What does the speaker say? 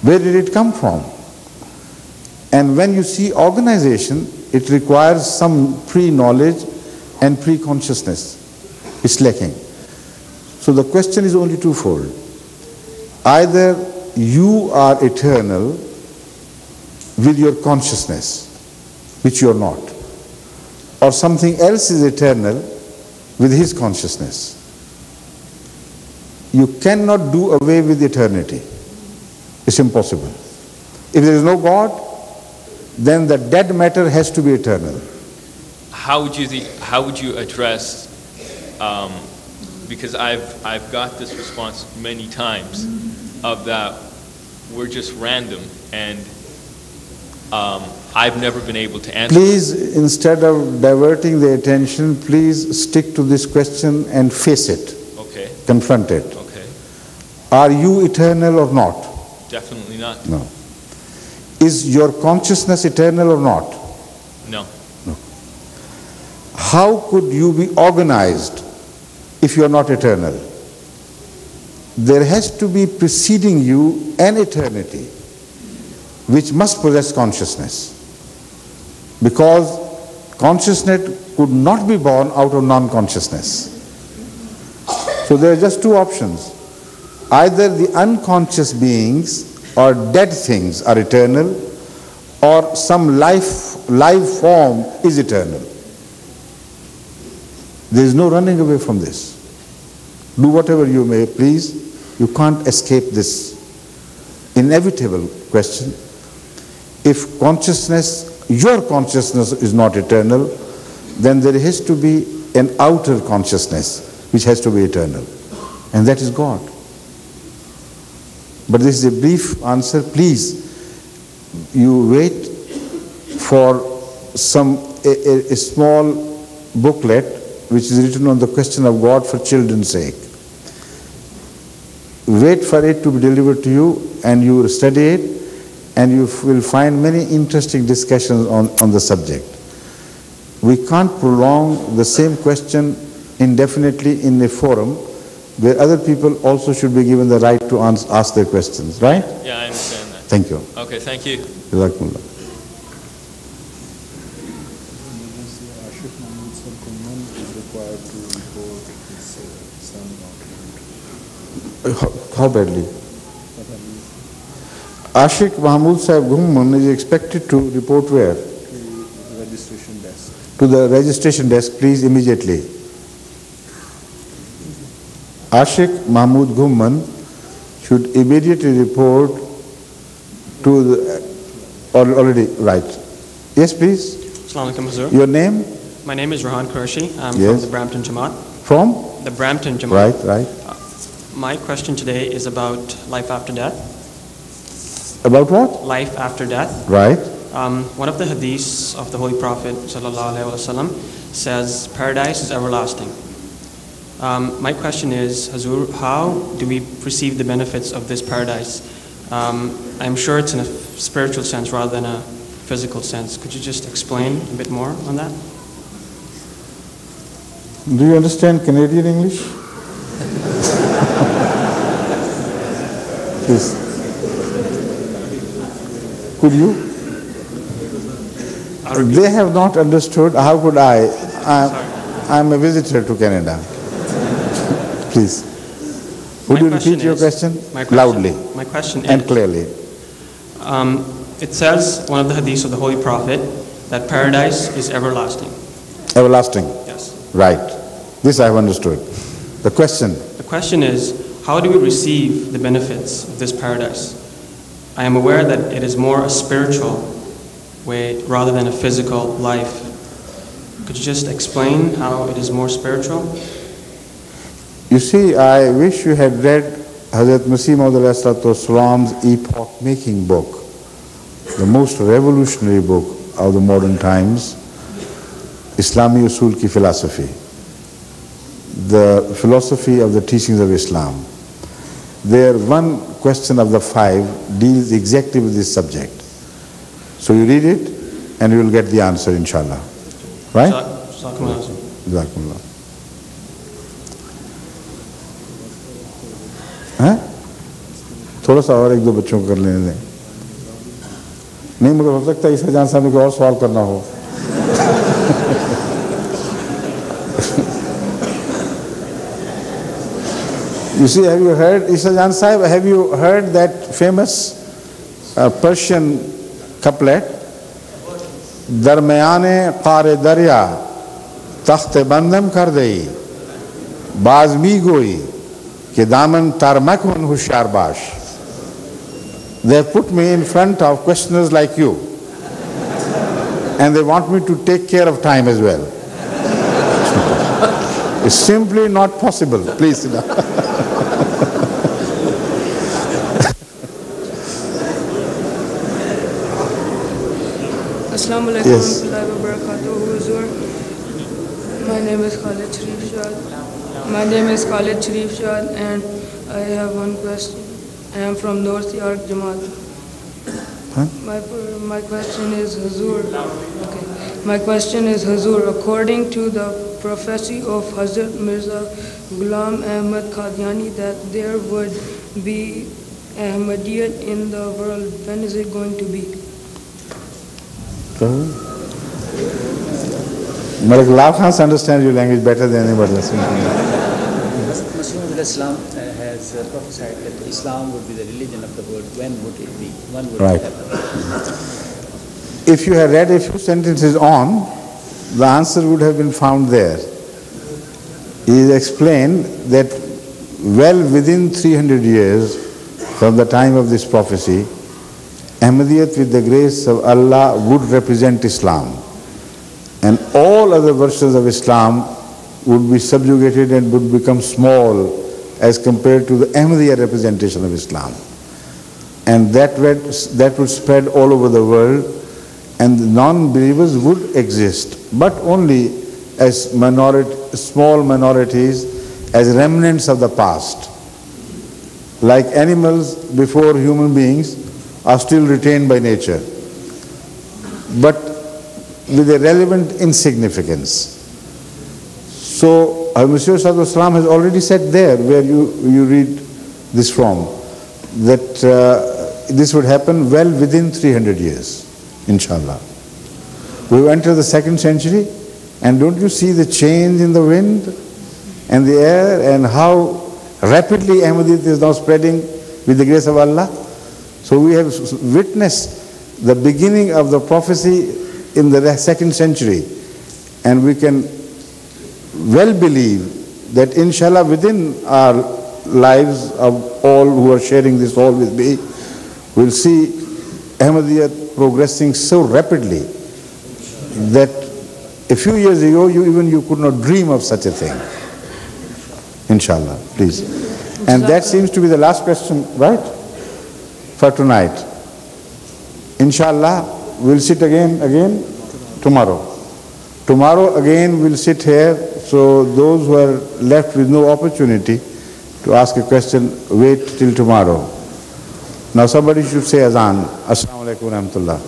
Where did it come from? And when you see organization, it requires some pre-knowledge and pre-consciousness. It's lacking. So the question is only twofold. Either you are eternal with your consciousness, which you are not, or something else is eternal with his consciousness. You cannot do away with eternity. It's impossible. If there is no God, then the dead matter has to be eternal. How would you address, because I've got this response many times, of that we're just random, and I've never been able to answer. Please, instead of diverting the attention, please stick to this question and face it. Okay. Confront it. Okay. Are you eternal or not? Definitely not. No. Is your consciousness eternal or not? No. No. How could you be organized if you are not eternal? There has to be preceding you an eternity which must possess consciousness, because consciousness could not be born out of non-consciousness. So there are just two options. Either the unconscious beings or dead things are eternal, or some live form is eternal. There is no running away from this. Do whatever you may, please. You can't escape this inevitable question. If consciousness, your consciousness is not eternal, then there has to be an outer consciousness which has to be eternal, and that is God. But this is a brief answer. Please, you wait for a small booklet which is written on the question of God for children's sake. Wait for it to be delivered to you, and you will study it, and you will find many interesting discussions on the subject. We can't prolong the same question indefinitely in a forum where other people also should be given the right to ask their questions, right? Yeah, I understand that. Thank you. Okay, thank you. Jazakumullah. How badly? Ashik Mahmood Sahib Ghumman is expected to report where? To the registration desk. To the registration desk, please, immediately. Ashik Mahmood Ghumman should immediately report to the, already, right. Yes, please. Assalamu alaikum, Hazur. Your name? My name is Rahan Qureshi. I'm Yes. from the Brampton Jamaat. From? The Brampton Jamaat. Right, right. My question today is about life after death. About what? Life after death. Right. One of the hadiths of the Holy Prophet ﷺ says paradise is everlasting. My question is, Hazur, how do we perceive the benefits of this paradise? I'm sure it's in a spiritual sense rather than a physical sense. Could you just explain a bit more on that? Do you understand Canadian English? Please. Could you? They have not understood. How could I? I'm a visitor to Canada. Please. Would you repeat your question? Loudly. My question is, and clearly. It says, one of the hadiths of the Holy Prophet, that paradise is everlasting. Everlasting. Yes. Right. This I have understood. The question. The question is, how do we receive the benefits of this paradise? I am aware that it is more a spiritual way rather than a physical life. Could you just explain how it is more spiritual? You see, I wish you had read Hazrat Masih Maud's epoch-making book, the most revolutionary book of the modern times, Islami Usul Ki Philosophy, the philosophy of the teachings of Islam. There, one question of the 5 deals exactly with this subject. So you read it and you will get the answer, inshallah. Right? Jazakumullah. थोड़ा सा और एक दो बच्चों को कर लेने दें। नहीं, मगर हो सकता है ईसा जान साहब ने कोई और सवाल करना हो। You see, have you heard, Isa Jan Sahib, have you heard that famous Persian couplet? Darmayane qare darya takhte bandam kar dei baaz mi goi ke daman tarmak hun hushar bash. They have put me in front of questioners like you, and they want me to take care of time as well. It's simply not possible. Please sit down. Assalamu alaikum warahmatullahi wabarakatuh. Huzur. My name is Khalid Sharif Shah, and I have one question. I am from North York Jamaat. Huh? My question is Huzur. Okay. My question is Huzur. According to the prophecy of Hazrat Mirza Ghulam Ahmad Qadiani that there would be Ahmadiyyat in the world, when is it going to be? Malik Lal Khan understands your language better than anybody else. Masih Islam has prophesied that Islam would be the religion of the world. When would it be? When would Right. it happen? If you had read a few sentences on, the answer would have been found there. He explained that well within 300 years from the time of this prophecy, Ahmadiyyat with the grace of Allah would represent Islam, and all other versions of Islam would be subjugated and would become small as compared to the Ahmadiyya representation of Islam. And that would spread all over the world, and the non-believers would exist, but only as small minorities, as remnants of the past. Like animals before human beings are still retained by nature, but with a relevant insignificance. So, Al-Masih Sallallahu has already said there, where you read this from, that this would happen well within 300 years, inshallah. We've entered the 2nd century, and don't you see the change in the wind and the air, and how rapidly Ahmadiyyat is now spreading with the grace of Allah? So we have witnessed the beginning of the prophecy in the 2nd century, and we can well believe that inshallah within our lives of all who are sharing this hall with me, we'll see Ahmadiyyat progressing so rapidly that a few years ago you could not dream of such a thing. Inshallah, please. And that seems to be the last question, right? For tonight. Inshallah, we'll sit again tomorrow. Tomorrow again we'll sit here, so those who are left with no opportunity to ask a question, wait till tomorrow. Now somebody should say azan. Assalamu alaikum wa rahmatullah.